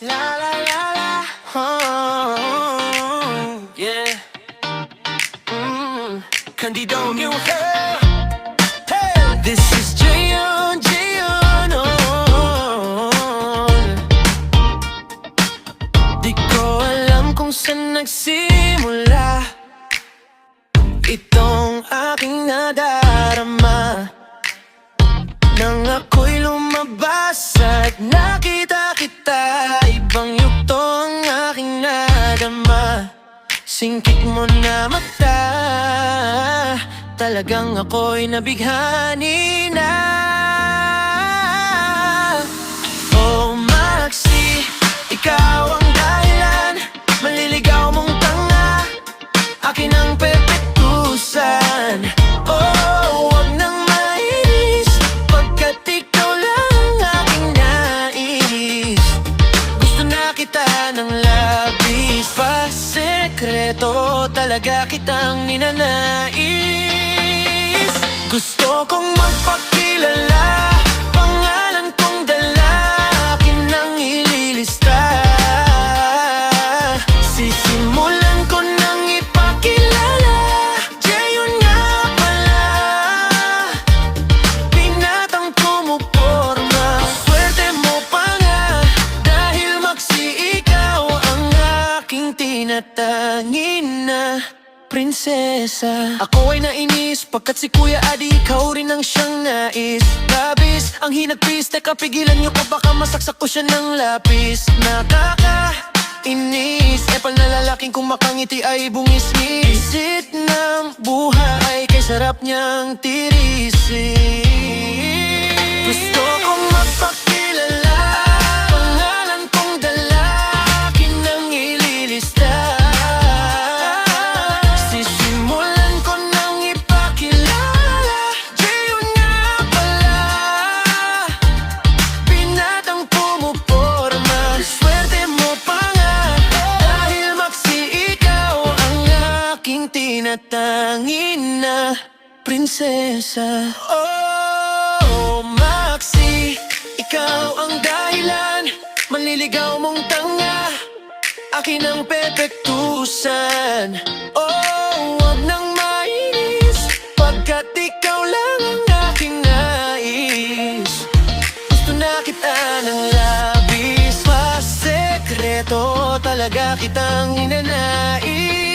La la la la. Oh, yeah. Candido new hair. Hey, this is Jayon, Jayon. Oh, di ko alam kung saan nagsimula itong aking nadarama nang ako'y lumabas at nakita kita. Ibang yugto ang aking nadama. Singkit mo na mata, talagang ako'y nabighani na. Oh Maxi, ikaw ang dahilan, maliligaw mong tanga, akin ang pepetusan. Oh, wag nang mainis, pagkat ikaw lang aking nais. Gusto na kita ng labis, pasekreto, talaga kitang ninanais. Gusto kong magpakilala, pangalan kong dala, akin ang ililista. Sisimulan ko nang ipakilala, Jayon nga pala, binatang pumuporma. Swerte mo pa nga, dahil Maxi ikaw ang aking tinatangin na prinsesa. Ako ay nainis, pagkat si Kuya Adi, ikaw rin ang siyang nais. Labis, ang hinagpis, teka pigilan niyo ko, baka masaksak ko siya ng lapis. Nakakainis, epal na lalaking kung makangiti ay bungis-ngis. Visit ng buhay, kay sarap niyang tirisin. Gusto kong magpakilala, pangalan kong dala, akin ang ililista. Sisimulan ko nang ipakilala, Jayon nga pala, binatang pumuporma. Swerte mo pa nga, dahil Maxi ikaw ang aking tinatangin na prinsesa. Oh Maxi, ikaw ang dahilan, manliligaw mong tanga, akin ang pepektusan. Oh, wag nang mainis, pagkat ikaw lang ang aking nais. Gusto na kita ng labis, pasekreto, talaga kitang ninanais.